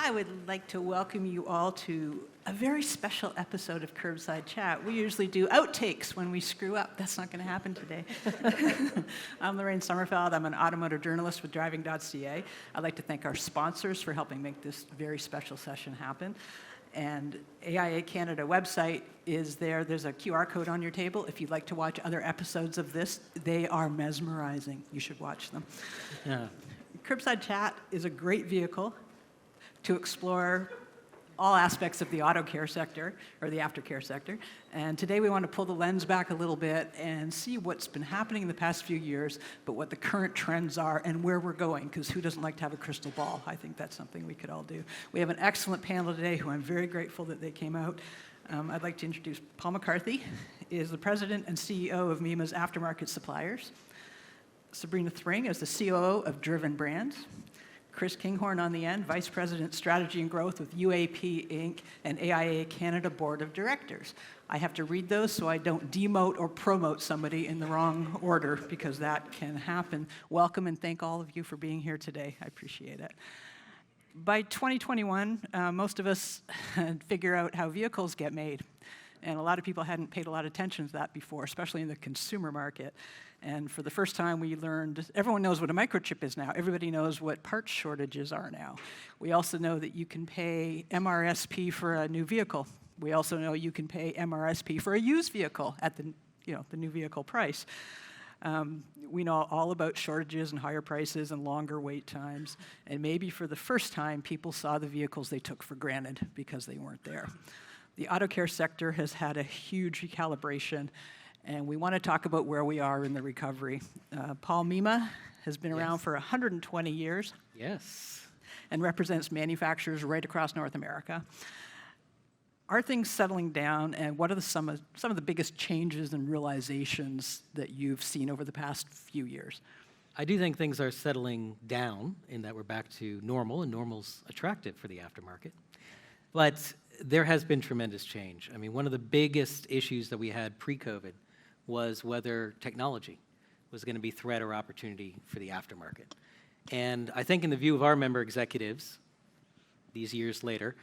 I would like to welcome you all to a very special episode of Curbside Chat. We usually do outtakes when we screw up. That's not going to happen today. I'm Lorraine Sommerfeld. I'm an automotive journalist with Driving.ca. I'd like to thank our sponsors for helping make this very special session happen. And AIA Canada website is there. There's a QR code on your table. If you'd like to watch other episodes of this, they are mesmerizing. You should watch them. Yeah. Curbside Chat is a great vehicle to explore all aspects of the auto care sector, or the aftercare sector. And today we want to pull the lens back a little bit and see what's been happening in the past few years, but what the current trends are and where we're going, because who doesn't like to have a crystal ball? I think that's something we could all do. We have an excellent panel today who I'm very grateful that they came out. I'd like to introduce Paul McCarthy, is the president and CEO of MEMA's Aftermarket Suppliers. Sabrina Thring is the COO of Driven Brands. Chris Kinghorn on the end, Vice President, Strategy and Growth with UAP Inc. and AIA Canada Board of Directors. I have to read those so I don't demote or promote somebody in the wrong order, because that can happen. Welcome and thank all of you for being here today. I appreciate it. By 2021, most of us figure out how vehicles get made. And a lot of people hadn't paid a lot of attention to that before, especially in the consumer market. And for the first time, we learned, everyone knows what a microchip is now. Everybody knows what parts shortages are now. We also know that you can pay MRSP for a new vehicle. We also know you can pay MRSP for a used vehicle at the new vehicle price. We know all about shortages and higher prices and longer wait times. And maybe for the first time, people saw the vehicles they took for granted because they weren't there. The auto care sector has had a huge recalibration, and we want to talk about where we are in the recovery. Paul, MEMA has been around for 120 years. Yes. And represents manufacturers right across North America. Are things settling down, and what are some of the biggest changes and realizations that you've seen over the past few years? I do think things are settling down in that we're back to normal, and normal's attractive for the aftermarket. But there has been tremendous change. I mean, one of the biggest issues that we had pre-COVID was whether technology was going to be threat or opportunity for the aftermarket. And I think in the view of our member executives, these years later,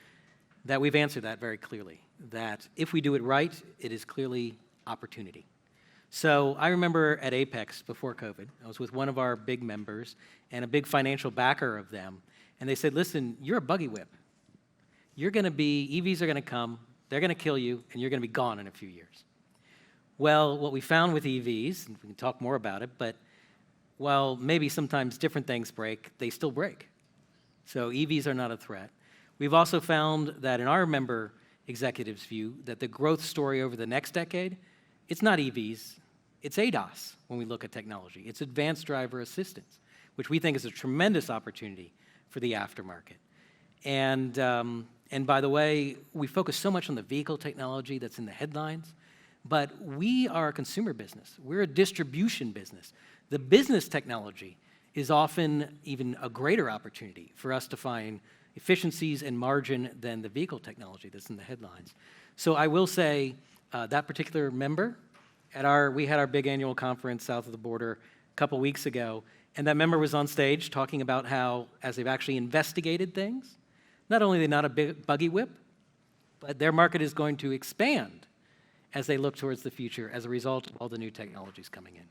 that we've answered that very clearly, that if we do it right, it is clearly opportunity. So I remember at Apex before COVID, I was with one of our big members and a big financial backer of them, and they said, listen, you're a buggy whip. You're going to be, EVs are going to come, they're going to kill you, and you're going to be gone in a few years. Well, what we found with EVs, and we can talk more about it, but while maybe sometimes different things break, they still break. So EVs are not a threat. We've also found that in our member executives' view, that the growth story over the next decade, it's not EVs, it's ADAS when we look at technology. It's advanced driver assistance, which we think is a tremendous opportunity for the aftermarket. And by the way, we focus so much on the vehicle technology that's in the headlines, but we are a consumer business. We're a distribution business. The business technology is often even a greater opportunity for us to find efficiencies and margin than the vehicle technology that's in the headlines. So I will say that particular member, we had our big annual conference south of the border a couple weeks ago, and that member was on stage talking about how, as they've actually investigated things, not only are they not a big buggy whip, but their market is going to expand as they look towards the future as a result of all the new technologies coming in.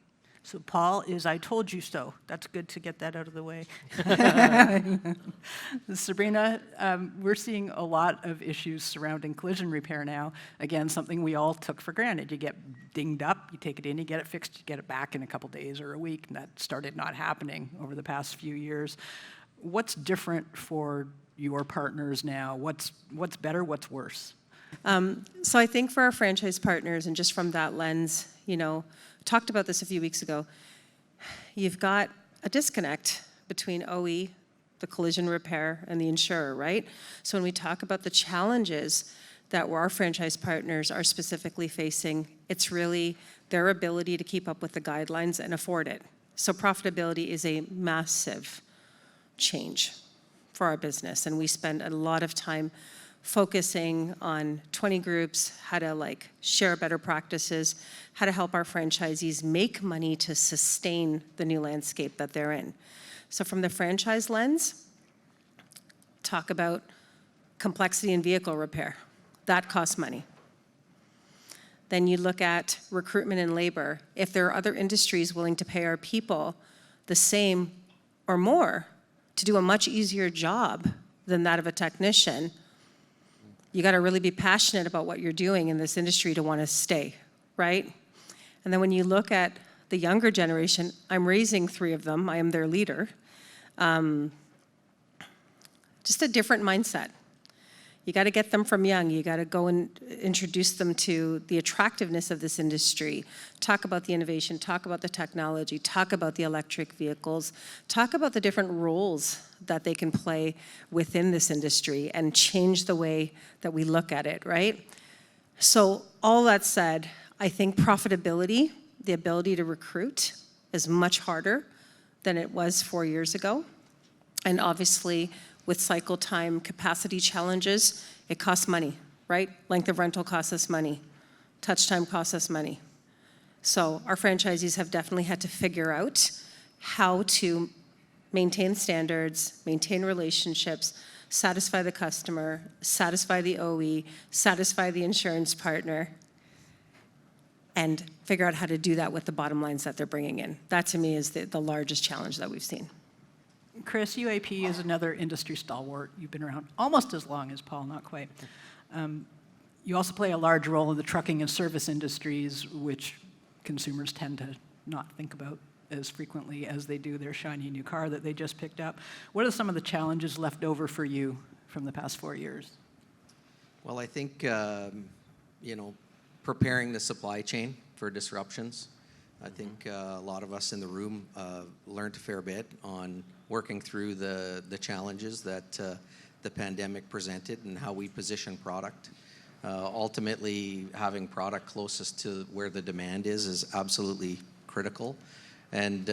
So Paul is, I told you so. That's good to get that out of the way. Sabrina, we're seeing a lot of issues surrounding collision repair now. Again, something we all took for granted. You get dinged up, you take it in, you get it fixed, you get it back in a couple days or a week, and that started not happening over the past few years. What's different for your partners now? What's better, what's worse? So I think for our franchise partners, and just from that lens, talked about this a few weeks ago, you've got a disconnect between OE, the collision repair, and the insurer, right? So when we talk about the challenges that our franchise partners are specifically facing, it's really their ability to keep up with the guidelines and afford it. So profitability is a massive change for our business, and we spend a lot of time focusing on 20 groups, how to share better practices, how to help our franchisees make money to sustain the new landscape that they're in. So from the franchise lens, talk about complexity in vehicle repair. That costs money. Then you look at recruitment and labor. If there are other industries willing to pay our people the same or more to do a much easier job than that of a technician, you got to really be passionate about what you're doing in this industry to want to stay, right? And then when you look at the younger generation, I'm raising 3 of them. I am their leader. Just a different mindset. You got to get them from young. You got to go and introduce them to the attractiveness of this industry. Talk about the innovation, talk about the technology, talk about the electric vehicles, talk about the different roles that they can play within this industry and change the way that we look at it, right? So all that said, I think profitability, the ability to recruit, is much harder than it was 4 years ago. And obviously, with cycle time capacity challenges, it costs money, right? Length of rental costs us money. Touch time costs us money. So our franchisees have definitely had to figure out how to maintain standards, maintain relationships, satisfy the customer, satisfy the OE, satisfy the insurance partner, and figure out how to do that with the bottom lines that they're bringing in. That, to me, is the largest challenge that we've seen. Chris, UAP is another industry stalwart. You've been around almost as long as Paul, not quite. You also play a large role in the trucking and service industries, which consumers tend to not think about as frequently as they do their shiny new car that they just picked up. What are some of the challenges left over for you from the past 4 years? Well, I think, preparing the supply chain for disruptions. I think a lot of us in the room learned a fair bit on working through the challenges that the pandemic presented and how we position product. Ultimately, having product closest to where the demand is absolutely critical. And,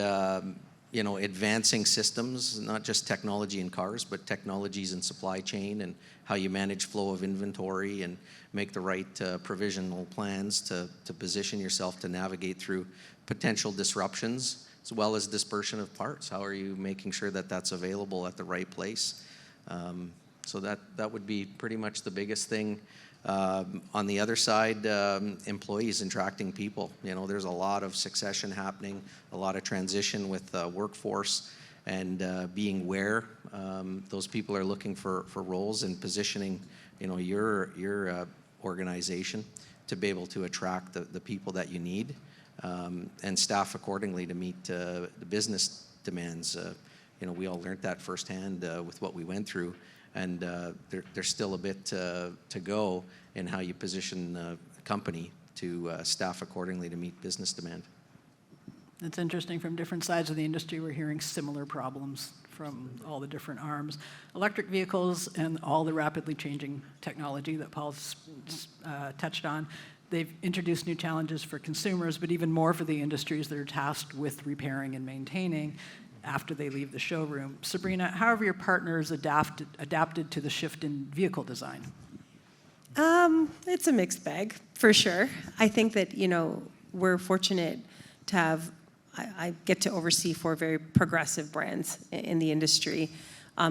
advancing systems, not just technology in cars, but technologies in supply chain and how you manage flow of inventory and make the right provisional plans to position yourself to navigate through potential disruptions, as well as dispersion of parts. How are you making sure that that's available at the right place? So that would be pretty much the biggest thing. On the other side, employees, attracting people. There's a lot of succession happening, a lot of transition with the workforce, and being where those people are looking for roles and positioning, your organization to be able to attract the people that you need, and staff accordingly to meet the business demands. We all learned that firsthand with what we went through. And there's still a bit to go in how you position a company to staff accordingly to meet business demand. It's interesting, from different sides of the industry, we're hearing similar problems from all the different arms. Electric vehicles and all the rapidly changing technology that Paul's touched on, they've introduced new challenges for consumers, but even more for the industries that are tasked with repairing and maintaining after they leave the showroom. Sabrina, how have your partners adapted to the shift in vehicle design? It's a mixed bag, for sure. I think that, we're fortunate to have, I get to oversee 4 very progressive brands in the industry.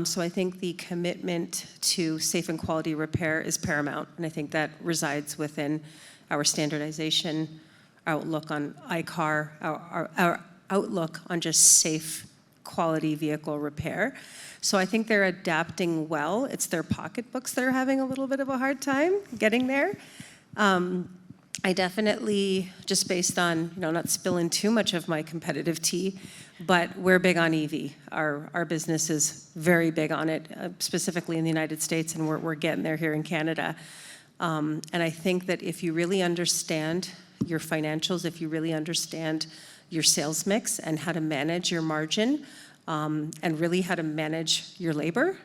So I think the commitment to safe and quality repair is paramount, and I think that resides within our standardization, outlook on ICAR, our outlook on just safe quality vehicle repair. So I think they're adapting well. It's their pocketbooks that are having a little bit of a hard time getting there. I definitely, just based on, not spilling too much of my competitive tea, but we're big on EV. Our business is very big on it, specifically in the United States, and we're getting there here in Canada. And I think that if you really understand your financials, if you really understand your sales mix and how to manage your margin, and really how to manage your labor,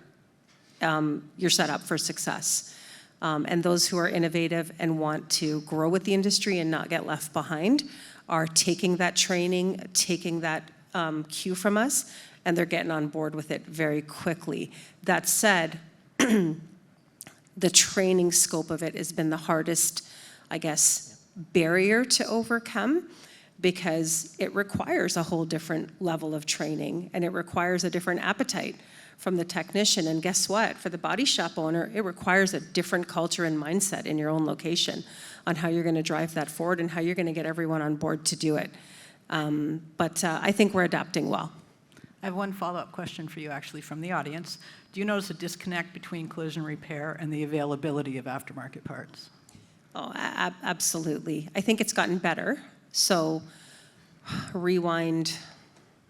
you're set up for success. And those who are innovative and want to grow with the industry and not get left behind are taking that training, taking that cue from us, and they're getting on board with it very quickly. That said, the training scope of it has been the hardest, I guess, barrier to overcome, because it requires a whole different level of training, and it requires a different appetite from the technician. And guess what? For the body shop owner, it requires a different culture and mindset in your own location on how you're going to drive that forward and how you're going to get everyone on board to do it. But I think we're adapting well. I have one follow-up question for you, actually, from the audience. Do you notice a disconnect between collision repair and the availability of aftermarket parts? Oh, absolutely. I think it's gotten better. So rewind,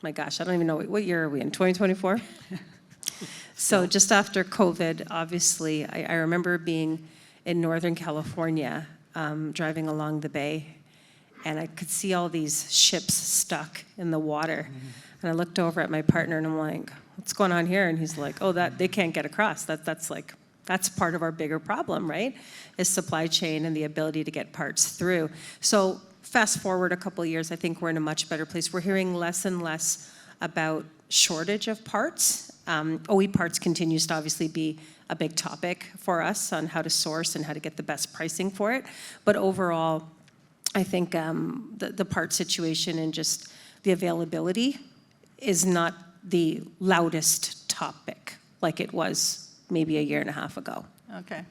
my gosh, I don't even know, what year are we in, 2024? So just after COVID, obviously, I remember being in Northern California, driving along the bay, and I could see all these ships stuck in the water. And I looked over at my partner and I'm like, what's going on here? And he's like, oh, that they can't get across. That's part of our bigger problem, right? Is supply chain and the ability to get parts through. So fast forward a couple of years, I think we're in a much better place. We're hearing less and less about shortage of parts. OE parts continues to obviously be a big topic for us on how to source and how to get the best pricing for it. But overall, I think the part situation and just the availability is not the loudest topic like it was maybe a year and a half ago. Okay.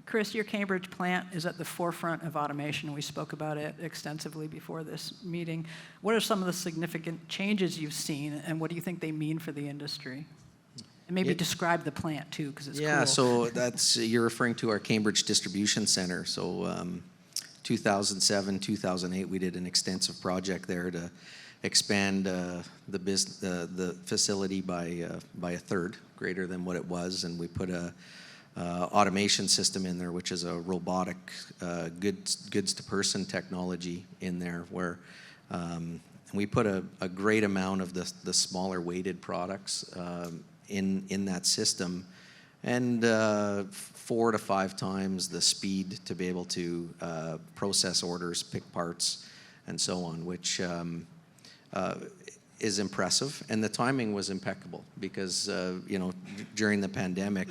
Chris, your Cambridge plant is at the forefront of automation. We spoke about it extensively before this meeting. What are some of the significant changes you've seen, and what do you think they mean for the industry? And maybe describe the plant, too, because it's Yeah, cool. so you're referring to our Cambridge Distribution Center. So 2007, 2008, we did an extensive project there to expand the facility by a third, greater than what it was, and we put a automation system in there, which is a robotic goods to person technology in there, where we put a great amount of the smaller weighted products in that system, and 4 to 5 times the speed to be able to process orders, pick parts, and so on, which is impressive. And the timing was impeccable because, during the pandemic,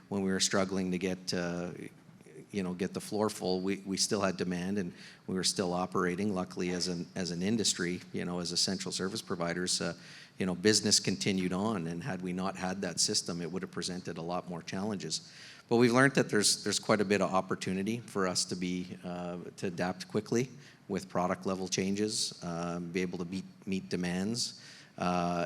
when we were struggling to get the floor full, we still had demand and we were still operating. Luckily, as an industry, as essential service providers, business continued on. And had we not had that system, it would have presented a lot more challenges. But we've learned that there's quite a bit of opportunity for us to adapt quickly with product level changes, be able to meet demands,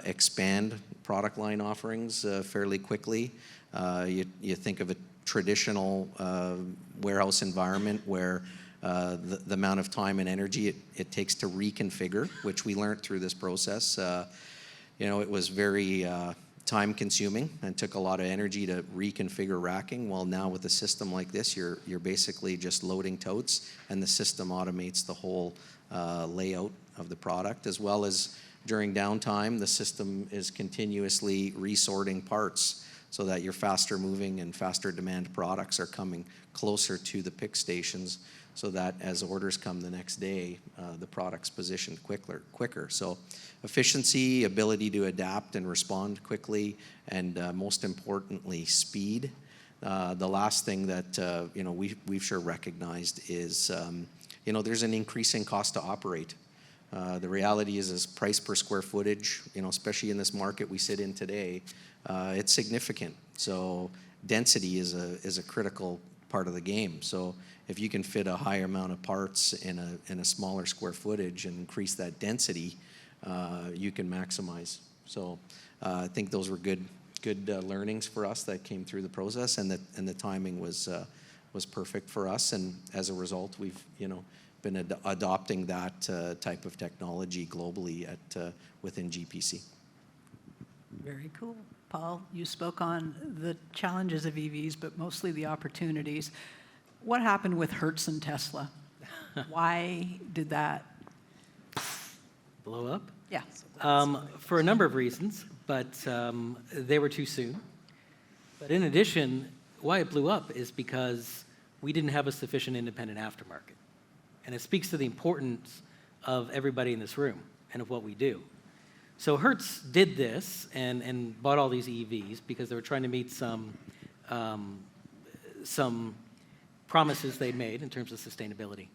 expand product line offerings fairly quickly. You think of a traditional warehouse environment where the amount of time and energy it takes to reconfigure, which we learned through this process. It was very time consuming and took a lot of energy to reconfigure racking. Well, now with a system like this, you're basically just loading totes, and the system automates the whole layout of the product, as well as during downtime, the system is continuously resorting parts so that your faster moving and faster demand products are coming closer to the pick stations, so that as orders come the next day, the product's positioned quicker. So efficiency, ability to adapt and respond quickly, and most importantly, speed. The last thing that we've sure recognized is there's an increasing cost to operate. The reality is price per square footage, especially in this market we sit in today, it's significant. So density is a critical part of the game. So if you can fit a higher amount of parts in a smaller square footage and increase that density, you can maximize. So I think those were good learnings for us that came through the process, and the timing was perfect for us. And as a result, we've been adopting that type of technology globally within GPC. Very cool. Paul, you spoke on the challenges of EVs, but mostly the opportunities. What happened with Hertz and Tesla? Why did that blow up? Yeah. For a number of reasons, but they were too soon. But in addition, why it blew up is because we didn't have a sufficient independent aftermarket. And it speaks to the importance of everybody in this room and of what we do. So Hertz did this and bought all these EVs because they were trying to meet some promises they made in terms of sustainability.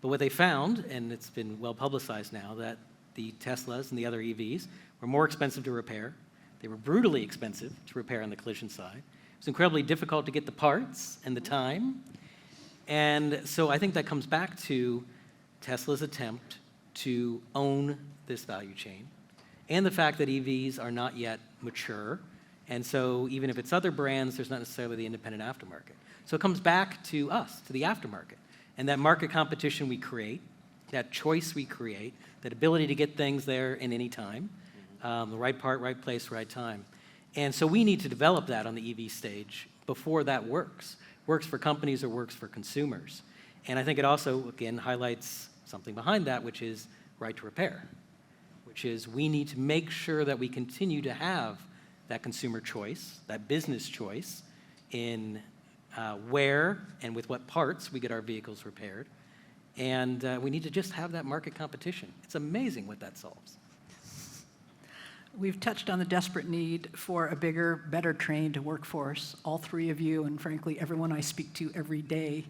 But what they found, and it's been well publicized now, that the Teslas and the other EVs were more expensive to repair, They were brutally expensive to repair on the collision side. It was incredibly difficult to get the parts and the time. And so I think that comes back to Tesla's attempt to own this value chain and the fact that EVs are not yet mature. And so even if it's other brands, there's not necessarily the independent aftermarket. So it comes back to us, to the aftermarket. And that market competition we create, that choice we create, that ability to get things there in any time, the right part, right place, right time. And so we need to develop that on the EV stage before that works for companies or works for consumers. And I think it also, again, highlights something behind that, which is right to repair, which is we need to make sure that we continue to have that consumer choice, that business choice in where and with what parts we get our vehicles repaired. And we need to just have that market competition. It's amazing what that solves. We've touched on the desperate need for a bigger, better trained workforce. All three of you, and frankly, everyone I speak to every day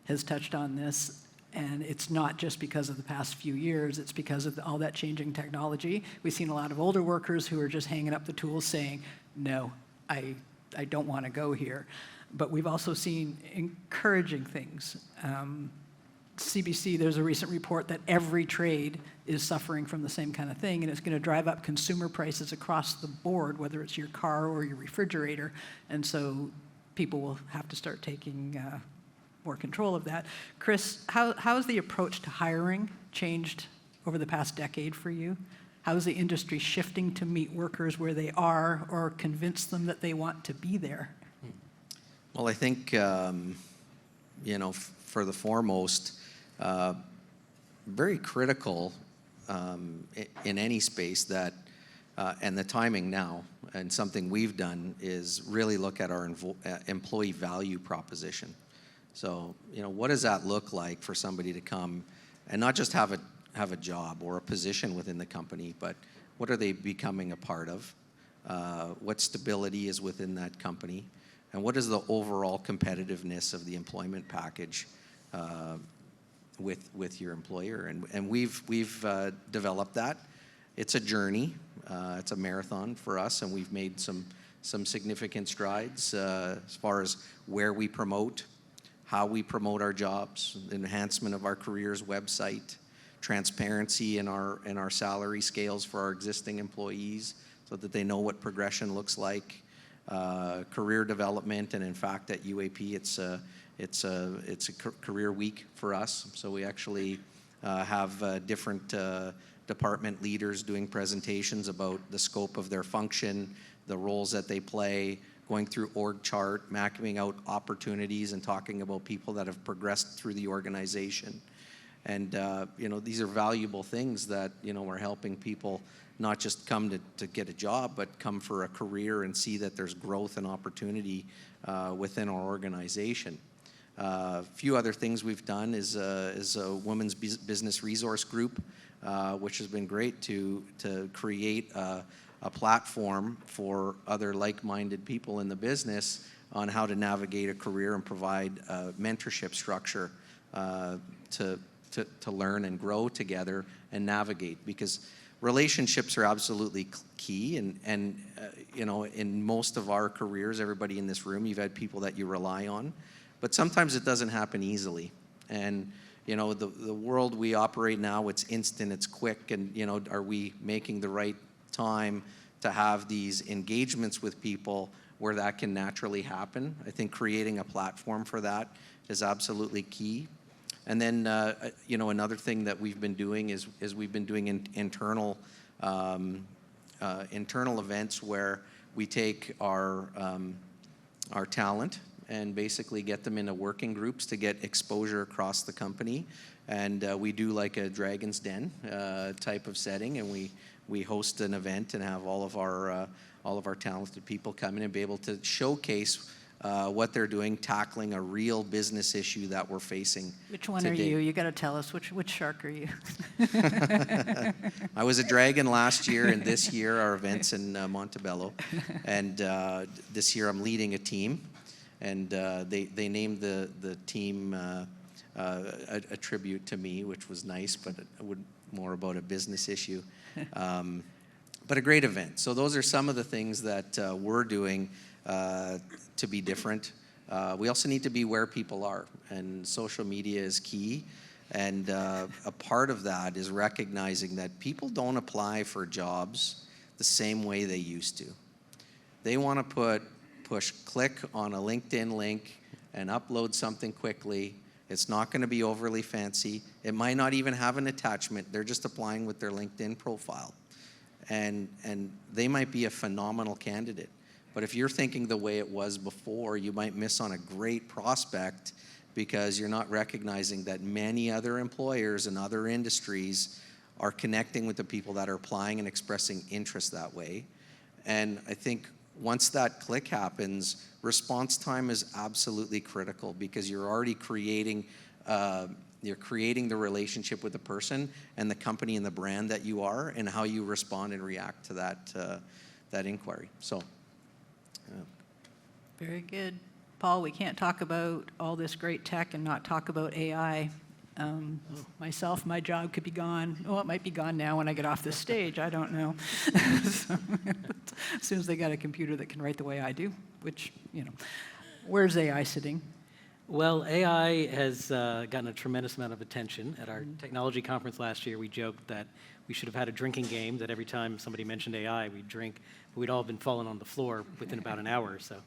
has touched on this. And it's not just because of the past few years, it's because of all that changing technology. We've seen a lot of older workers who are just hanging up the tools saying, no, I don't want to go here. But we've also seen encouraging things. CBC, there's a recent report that every trade is suffering from the same kind of thing, and it's going to drive up consumer prices across the board, whether it's your car or your refrigerator. And so people will have to start taking more control of that. Chris, how has the approach to hiring changed over the past decade for you? How is the industry shifting to meet workers where they are or convince them that they want to be there? Well, I think, for the foremost, very critical in any space that, and the timing now, and something we've done is really look at our employee value proposition. So, what does that look like for somebody to come and not just have a job or a position within the company, but what are they becoming a part of? What stability is within that company? And what is the overall competitiveness of the employment package with your employer? And we've developed that. It's a journey. It's a marathon for us, and we've made some significant strides as far as where we promote, how we promote our jobs, enhancement of our careers website, transparency in our salary scales for our existing employees so that they know what progression looks like, career development, and in fact at UAP it's a career week for us. So we actually have different department leaders doing presentations about the scope of their function, the roles that they play, going through org chart, mapping out opportunities and talking about people that have progressed through the organization. And these are valuable things that we're helping people not just come to get a job, but come for a career and see that there's growth and opportunity within our organization. A few other things we've done is a women's business resource group, which has been great to create a platform for other like-minded people in the business on how to navigate a career and provide a mentorship structure to learn and grow together and navigate, because relationships are absolutely key. And in most of our careers, everybody in this room, you've had people that you rely on, but sometimes it doesn't happen easily. And the world we operate now, it's instant, it's quick, and are we making the right time to have these engagements with people where that can naturally happen? I think creating a platform for that is absolutely key. And then, another thing that we've been doing is we've been doing internal events where we take our talent and basically get them into working groups to get exposure across the company. And we do like a Dragon's Den type of setting, and we host an event and have all of our talented people come in and be able to showcase what they're doing, tackling a real business issue that we're facing. Which one today. are you? You got to tell us which shark are you? I was a dragon last year, and this year our event's in Montebello, and this year I'm leading a team, and they named the team a tribute to me, which was nice, but more about a business issue. but a great event. So those are some of the things that we're doing to be different. We also need to be where people are, and social media is key. And a part of that is recognizing that people don't apply for jobs the same way they used to. They want to click on a LinkedIn link and upload something quickly. It's not going to be overly fancy. It might not even have an attachment. They're just applying with their LinkedIn profile. And they might be a phenomenal candidate. But if you're thinking the way it was before, you might miss on a great prospect because you're not recognizing that many other employers and other industries are connecting with the people that are applying and expressing interest that way. And I think once that click happens, response time is absolutely critical because you're already creating the relationship with the person and the company and the brand that you are and how you respond and react to that inquiry. So, Very good. Paul, we can't talk about all this great tech and not talk about AI. Myself, my job could be gone. Oh, it might be gone now when I get off this stage. I don't know. So, as soon as they got a computer that can write the way I do, which, where's AI sitting? Well, AI has gotten a tremendous amount of attention. At our technology conference last year, we joked that we should have had a drinking game, that every time somebody mentioned AI, we'd drink, but we'd all been falling on the floor within about an hour or so.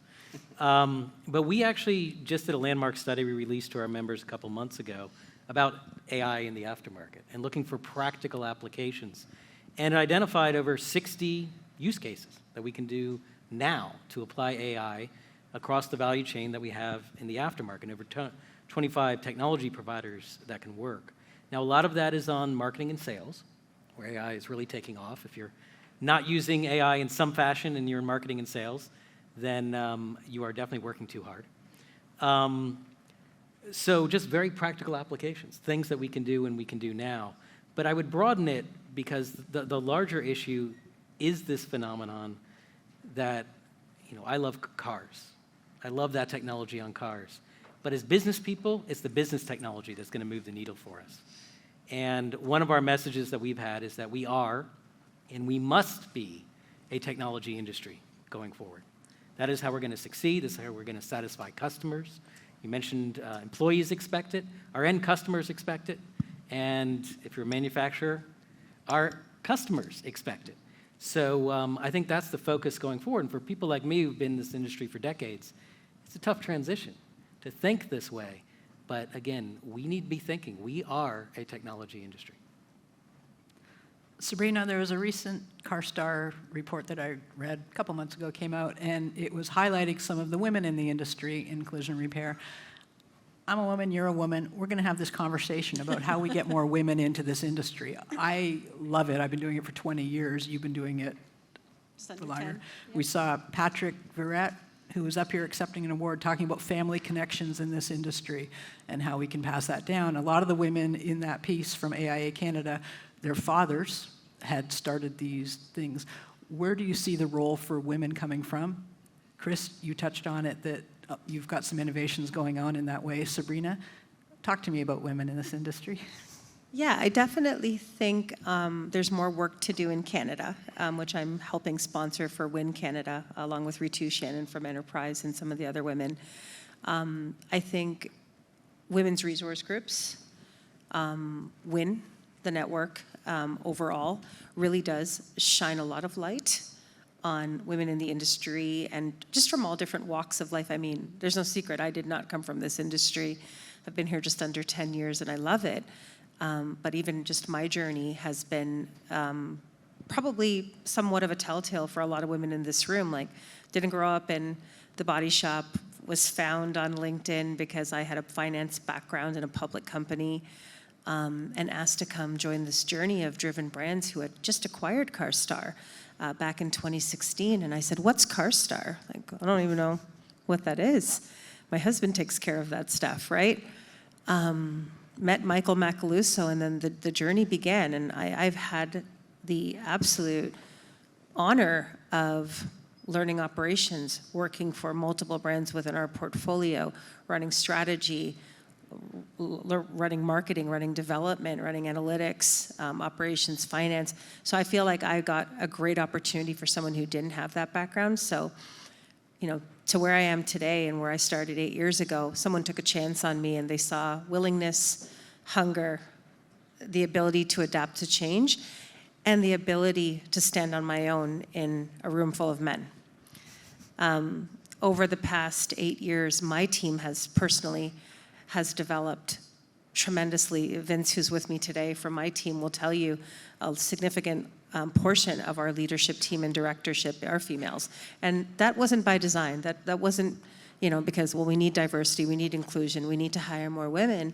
But we actually just did a landmark study we released to our members a couple months ago about AI in the aftermarket and looking for practical applications, and identified over 60 use cases that we can do now to apply AI across the value chain that we have in the aftermarket, over 25 technology providers that can work. Now, a lot of that is on marketing and sales, where AI is really taking off. If you're not using AI in some fashion and you're in marketing and sales, then you are definitely working too hard. So just very practical applications, things that we can do and we can do now. But I would broaden it because the larger issue is this phenomenon that, I love cars. I love that technology on cars. But as business people, it's the business technology that's going to move the needle for us. And one of our messages that we've had is that we are, and we must be, a technology industry going forward. That is how we're going to succeed. This is how we're going to satisfy customers. You mentioned employees expect it. Our end customers expect it. And if you're a manufacturer, our customers expect it. So I think that's the focus going forward. And for people like me who've been in this industry for decades, it's a tough transition to think this way. But again, we need to be thinking. We are a technology industry. Sabrina, there was a recent CarStar report that I read a couple months ago, came out, and it was highlighting some of the women in the industry in collision repair. I'm a woman, you're a woman. We're going to have this conversation about how we get more women into this industry. I love it. I've been doing it for 20 years. You've been doing it for longer. Yeah. We saw Patrick Verrett, who was up here accepting an award, talking about family connections in this industry and how we can pass that down. A lot of the women in that piece from AIA Canada, their fathers had started these things. Where do you see the role for women coming from? Chris, you touched on it, that you've got some innovations going on in that way. Sabrina, talk to me about women in this industry. Yeah, I definitely think there's more work to do in Canada, which I'm helping sponsor for WIN Canada, along with Ritu Shannon from Enterprise and some of the other women. I think women's resource groups, WIN, the network overall, really does shine a lot of light on women in the industry and just from all different walks of life. I mean, there's no secret, I did not come from this industry. I've been here just under 10 years and I love it. But even just my journey has been probably somewhat of a telltale for a lot of women in this room. Like, didn't grow up in the body shop, was found on LinkedIn because I had a finance background in a public company, and asked to come join this journey of Driven Brands who had just acquired CarStar back in 2016. And I said, what's CarStar? Like, I don't even know what that is. My husband takes care of that stuff, right? Met Michael Macaluso, and then the journey began. And I've had the absolute honor of learning operations, working for multiple brands within our portfolio, running strategy, running marketing, running development, running analytics, operations, finance. So I feel like I got a great opportunity for someone who didn't have that background. So, to where I am today and where I started 8 years ago, someone took a chance on me and they saw willingness, hunger, the ability to adapt to change, and the ability to stand on my own in a room full of men. Over the past 8 years, my team has developed tremendously. Vince, who's with me today from my team, will tell you a significant portion of our leadership team and directorship are females. And that wasn't by design. That wasn't, because, well, we need diversity, we need inclusion, we need to hire more women.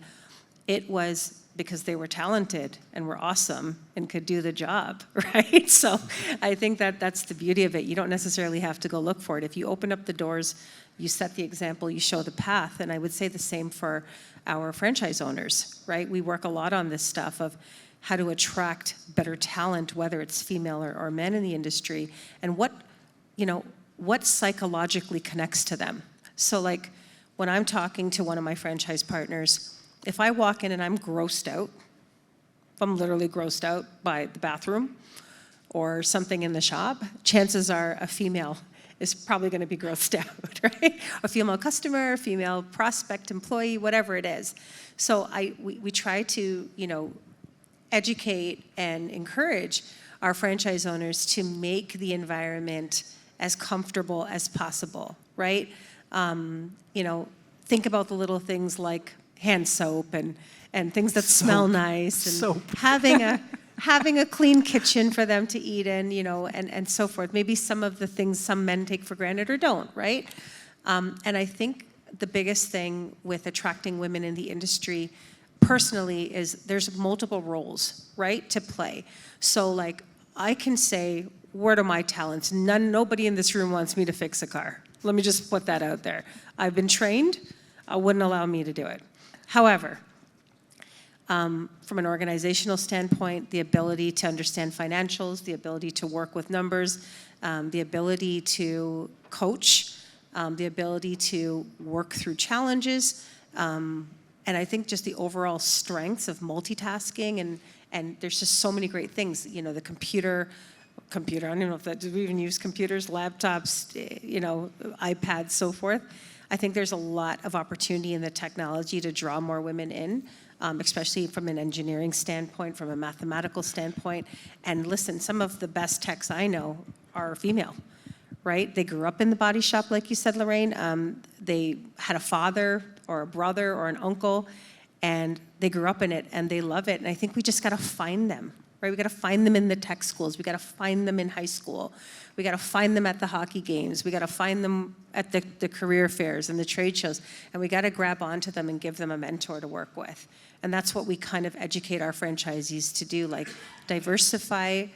It was because they were talented and were awesome and could do the job, right? So I think that's the beauty of it. You don't necessarily have to go look for it. If you open up the doors, you set the example, you show the path. And I would say the same for our franchise owners, right? We work a lot on this stuff of how to attract better talent, whether it's female or men in the industry, and what psychologically connects to them. So like when I'm talking to one of my franchise partners, if I walk in and I'm grossed out, if I'm literally grossed out by the bathroom or something in the shop, chances are a female is probably going to be grossed out, right? A female customer, a female prospect, employee, whatever it is. So we try to, educate and encourage our franchise owners to make the environment as comfortable as possible, right? Think about the little things like hand soap and things that smell nice, and Soap. having a clean kitchen for them to eat in, and so forth. Maybe some of the things some men take for granted or don't, right? And I think the biggest thing with attracting women in the industry personally is there's multiple roles, right, to play. So like I can say, what are my talents? Nobody in this room wants me to fix a car. Let me just put that out there. I've been trained. I wouldn't allow me to do it. However, from an organizational standpoint, the ability to understand financials, the ability to work with numbers, the ability to coach, the ability to work through challenges, and I think just the overall strengths of multitasking, and there's just so many great things. The computer, I don't know if do we even use computers, laptops, iPads, so forth. I think there's a lot of opportunity in the technology to draw more women in, especially from an engineering standpoint, from a mathematical standpoint. And listen, some of the best techs I know are female, right? They grew up in the body shop, like you said, Lorraine. They had a father or a brother or an uncle, and they grew up in it, and they love it. And I think we just got to find them, right? We got to find them in the tech schools. We got to find them in high school. We got to find them at the hockey games. We got to find them at the career fairs and the trade shows. And we got to grab onto them and give them a mentor to work with. And that's what we kind of educate our franchisees to do, like diversify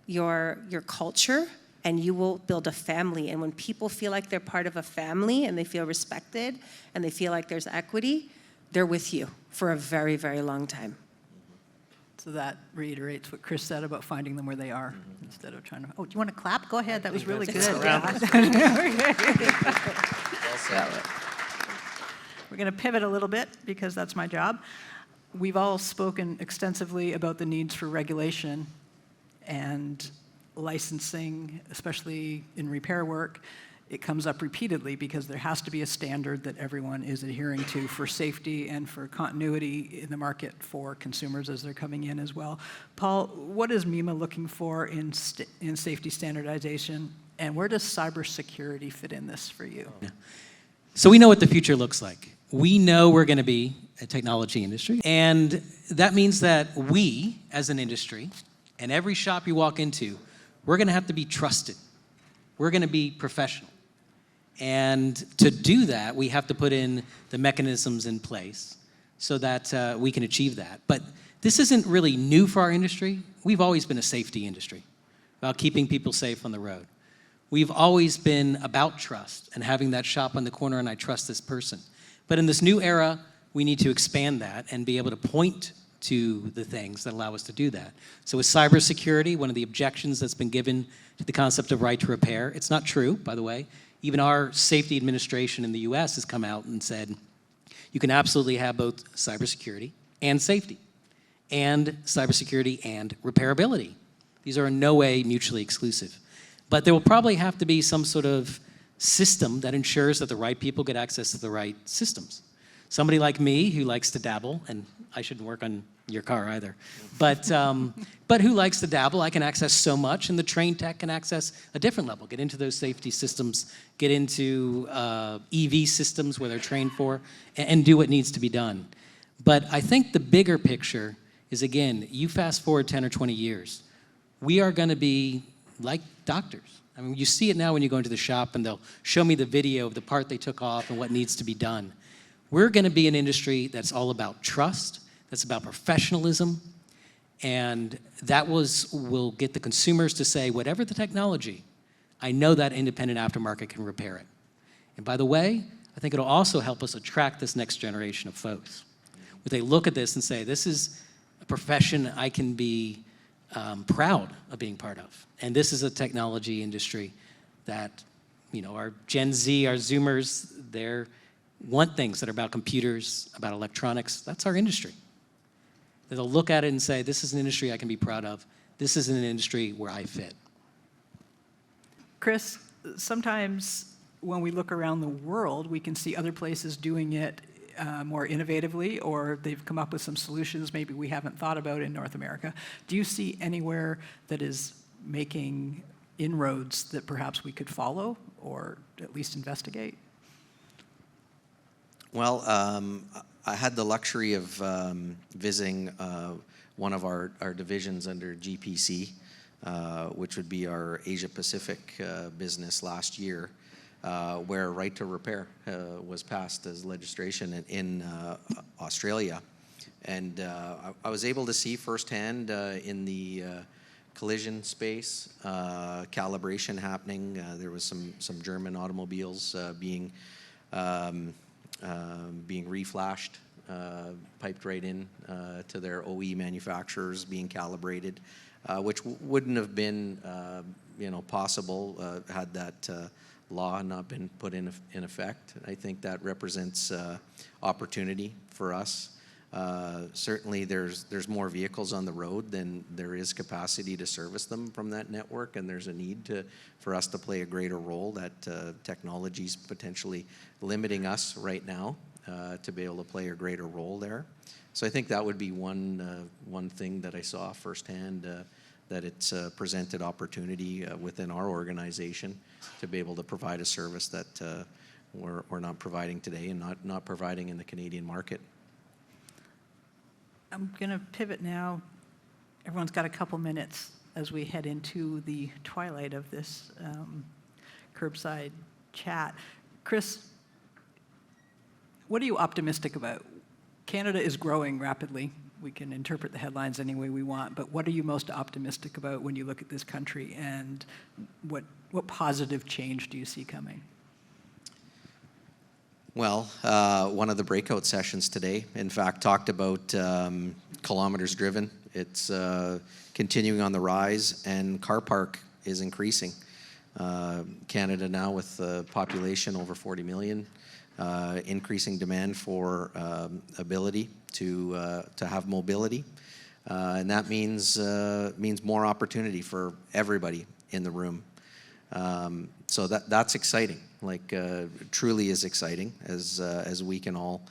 your culture, and you will build a family. And when people feel like they're part of a family and they feel respected and they feel like there's equity, they're with you for a very, very long time. So that reiterates what Chris said about finding them where they are instead of trying to, do you want to clap? Go ahead, that was really good. Yeah. We're going to pivot a little bit because that's my job. We've all spoken extensively about the needs for regulation and licensing, especially in repair work. It comes up repeatedly because there has to be a standard that everyone is adhering to for safety and for continuity in the market for consumers as they're coming in as well. Paul, what is MEMA looking for in safety standardization, and where does cybersecurity fit in this for you? Yeah. So we know what the future looks like. We know we're going to be a technology industry, and that means that we, as an industry, and every shop you walk into, we're going to have to be trusted. We're going to be professional. And to do that, we have to put in the mechanisms in place so that we can achieve that. But this isn't really new for our industry. We've always been a safety industry, about keeping people safe on the road. We've always been about trust and having that shop on the corner and I trust this person. But in this new era, we need to expand that and be able to point to the things that allow us to do that. So with cybersecurity, one of the objections that's been given to the concept of right to repair, it's not true, by the way. Even our safety administration in the US has come out and said, you can absolutely have both cybersecurity and safety, and cybersecurity and repairability. These are in no way mutually exclusive. But there will probably have to be some sort of system that ensures that the right people get access to the right systems. Somebody like me who likes to dabble, and I shouldn't work on your car either, but who likes to dabble, I can access so much, and the trained tech can access a different level, get into those safety systems, get into EV systems where they're trained for, and do what needs to be done. But I think the bigger picture is, again, you fast forward 10 or 20 years, we are going to be like doctors. I mean, you see it now when you go into the shop and they'll show me the video of the part they took off and what needs to be done. We're going to be an industry that's all about trust, that's about professionalism, and that will get the consumers to say, whatever the technology, I know that independent aftermarket can repair it. And by the way, I think it'll also help us attract this next generation of folks. Where they look at this and say, this is a profession I can be proud of being part of. And this is a technology industry that, our Gen Z, our Zoomers, they want things that are about computers, about electronics. That's our industry. They'll look at it and say, this is an industry I can be proud of. This is an industry where I fit. Chris, sometimes when we look around the world, we can see other places doing it more innovatively, or they've come up with some solutions maybe we haven't thought about in North America. Do you see anywhere that is making inroads that perhaps we could follow or at least investigate? Well, I had the luxury of visiting one of our divisions under GPC, which would be our Asia Pacific business last year, where right to repair was passed as legislation in Australia. And I was able to see firsthand in the collision space, calibration happening. There was some German automobiles being reflashed, piped right in to their OE manufacturers, being calibrated, which wouldn't have been possible had that law not been put in effect. I think that represents opportunity for us. Certainly there's more vehicles on the road than there is capacity to service them from that network, and there's a need for us to play a greater role. That technology's potentially limiting us right now to be able to play a greater role there. So I think that would be one thing that I saw firsthand, that it's presented opportunity within our organization to be able to provide a service that we're not providing today and not providing in the Canadian market. I'm going to pivot now. Everyone's got a couple minutes as we head into the twilight of this curbside chat. Chris, what are you optimistic about? Canada is growing rapidly. We can interpret the headlines any way we want, but what are you most optimistic about when you look at this country, and what positive change do you see coming? Well, one of the breakout sessions today, in fact, talked about kilometers driven. It's continuing on the rise, and car park is increasing. Canada now with a population over 40 million, increasing demand for ability to have mobility, and that means more opportunity for everybody in the room. So that's exciting. Truly is exciting as we can all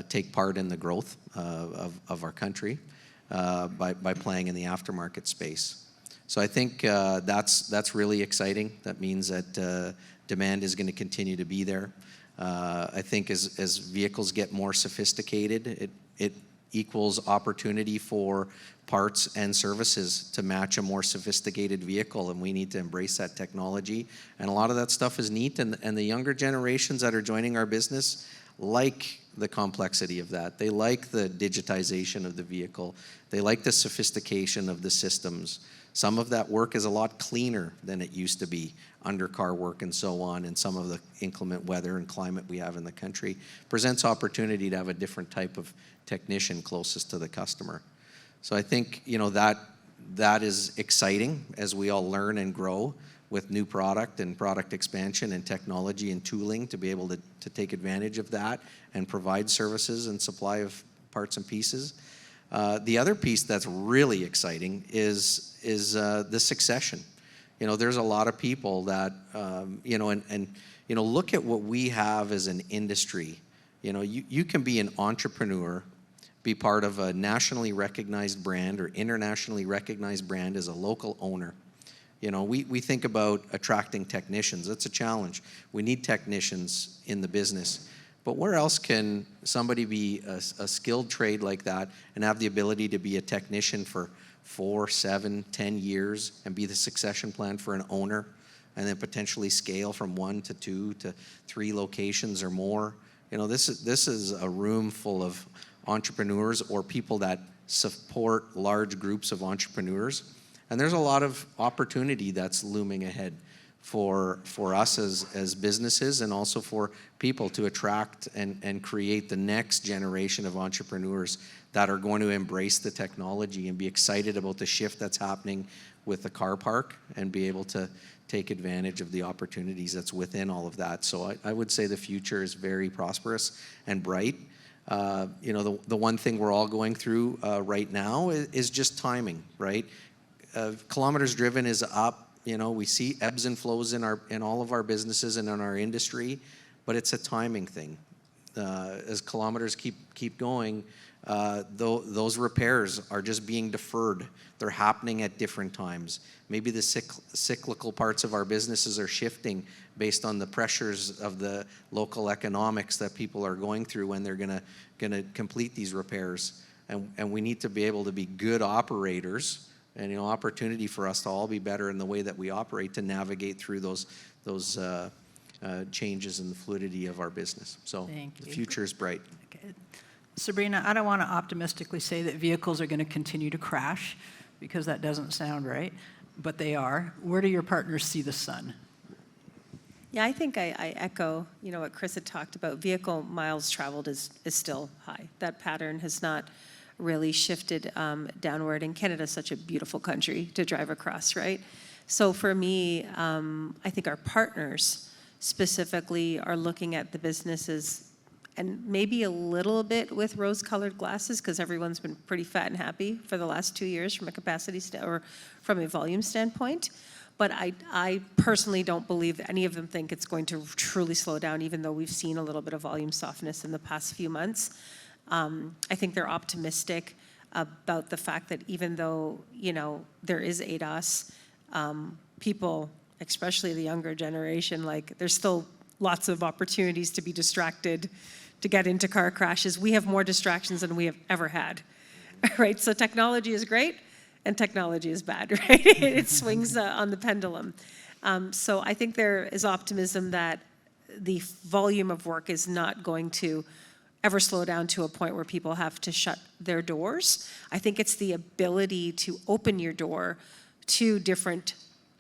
take part in the growth of our country by playing in the aftermarket space. So I think that's really exciting. That means that demand is going to continue to be there. I think as vehicles get more sophisticated, it equals opportunity for parts and services to match a more sophisticated vehicle, and we need to embrace that technology. And a lot of that stuff is neat, and the younger generations that are joining our business like the complexity of that. They like the digitization of the vehicle. They like the sophistication of the systems. Some of that work is a lot cleaner than it used to be, undercar work and so on, and some of the inclement weather and climate we have in the country presents opportunity to have a different type of technician closest to the customer. So I think that is exciting as we all learn and grow with new product and product expansion and technology and tooling to be able to take advantage of that and provide services and supply of parts and pieces. The other piece that's really exciting is the succession. You know, there's a lot of people that, you know, and you know, look at what we have as an industry. You know, you can be an entrepreneur, be part of a nationally recognized brand or internationally recognized brand as a local owner. You know, we think about attracting technicians. It's a challenge. We need technicians in the business. But where else can somebody be a skilled trade like that and have the ability to be a technician for 4, 7, 10 years and be the succession plan for an owner and then potentially scale from 1 to 2 to 3 locations or more? You know, this is a room full of entrepreneurs or people that support large groups of entrepreneurs. And there's a lot of opportunity that's looming ahead for us as businesses and also for people to attract and create the next generation of entrepreneurs that are going to embrace the technology and be excited about the shift that's happening with the car park and be able to take advantage of the opportunities that's within all of that. So I would say the future is very prosperous and bright. You know, the one thing we're all going through right now is just timing, right? Kilometers driven is up. You know, we see ebbs and flows in all of our businesses and in our industry, but it's a timing thing. As kilometers keep going, those repairs are just being deferred. They're happening at different times. Maybe the cyclical parts of our businesses are shifting based on the pressures of the local economics that people are going through when they're gonna complete these repairs. And we need to be able to be good operators, and you know, opportunity for us to all be better in the way that we operate to navigate through those changes in the fluidity of our business. So the future is bright. Okay. Sabrina, I don't want to optimistically say that vehicles are going to continue to crash because that doesn't sound right, but they are. Where do your partners see the sun? Yeah, I think I echo, you know, what Chris had talked about. Vehicle miles traveled is still high. That pattern has not really shifted downward, and Canada is such a beautiful country to drive across, right? So for me, I think our partners specifically are looking at the businesses and maybe a little bit with rose-colored glasses because everyone's been pretty fat and happy for the last 2 years from a capacity or from a volume standpoint. But I personally don't believe that any of them think it's going to truly slow down, even though we've seen a little bit of volume softness in the past few months. I think they're optimistic about the fact that even though, you know, there is ADAS, people, especially the younger generation, like there's still lots of opportunities to be distracted, to get into car crashes. We have more distractions than we have ever had, right? So technology is great and technology is bad, right? It swings on the pendulum. So I think there is optimism that the volume of work is not going to ever slow down to a point where people have to shut their doors. I think it's the ability to open your door to different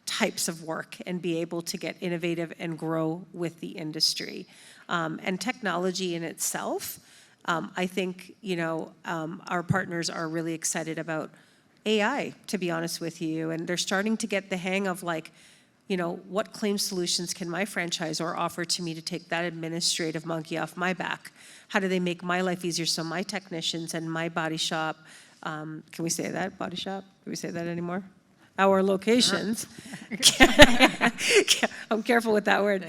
types of work and be able to get innovative and grow with the industry. And technology in itself, I think, you know, our partners are really excited about AI, to be honest with you, and they're starting to get the hang of like, you know, what claim solutions can my franchisor offer to me to take that administrative monkey off my back? How do they make my life easier so my technicians and my body shop, can we say that, body shop? Do we say that anymore? Our locations, I'm careful with that word,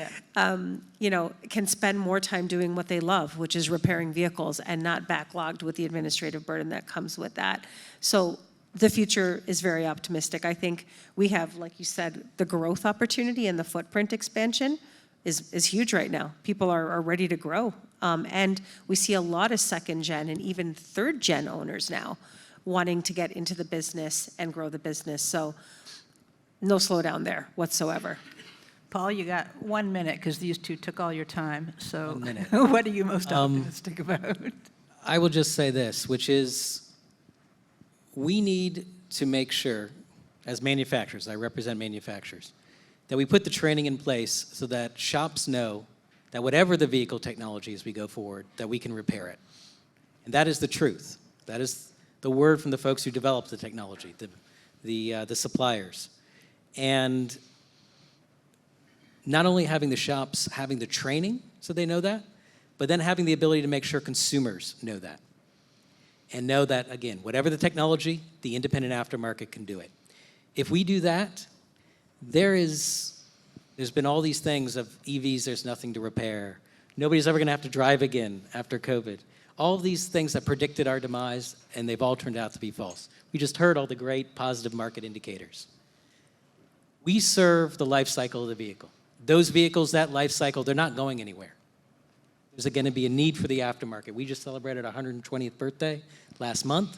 you know, can spend more time doing what they love, which is repairing vehicles and not backlogged with the administrative burden that comes with that. So the future is very optimistic. I think we have, like you said, the growth opportunity and the footprint expansion is huge right now. People are ready to grow. And we see a lot of second gen and even third gen owners now wanting to get into the business and grow the business. So no slowdown there whatsoever. Paul, you got 1 minute because these two took all your time. So 1 minute. What are you most optimistic about? I will just say this, which is we need to make sure, as manufacturers, I represent manufacturers, that we put the training in place so that shops know that whatever the vehicle technology as we go forward, that we can repair it. And that is the truth. That is the word from the folks who developed the technology, the suppliers. And not only having the shops having the training so they know that, but then having the ability to make sure consumers know that. And know that, again, whatever the technology, the independent aftermarket can do it. If we do that, there's been all these things of EVs, there's nothing to repair. Nobody's ever going to have to drive again after COVID. All of these things that predicted our demise, and they've all turned out to be false. We just heard all the great positive market indicators. We serve the life cycle of the vehicle. Those vehicles, that life cycle, they're not going anywhere. There's going to be a need for the aftermarket. We just celebrated our 120th birthday last month.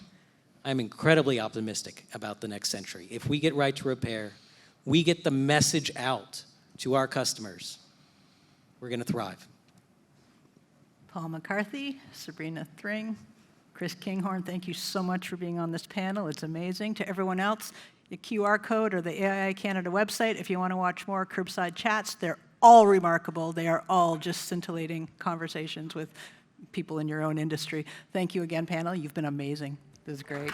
I'm incredibly optimistic about the next century. If we get right to repair, we get the message out to our customers, we're going to thrive. Paul McCarthy, Sabrina Thring, Chris Kinghorn, thank you so much for being on this panel. It's amazing. To everyone else, the QR code or the AIA Canada website, if you want to watch more Curbside Chats, they're all remarkable. They are all just scintillating conversations with people in your own industry. Thank you again, panel. You've been amazing. This is great.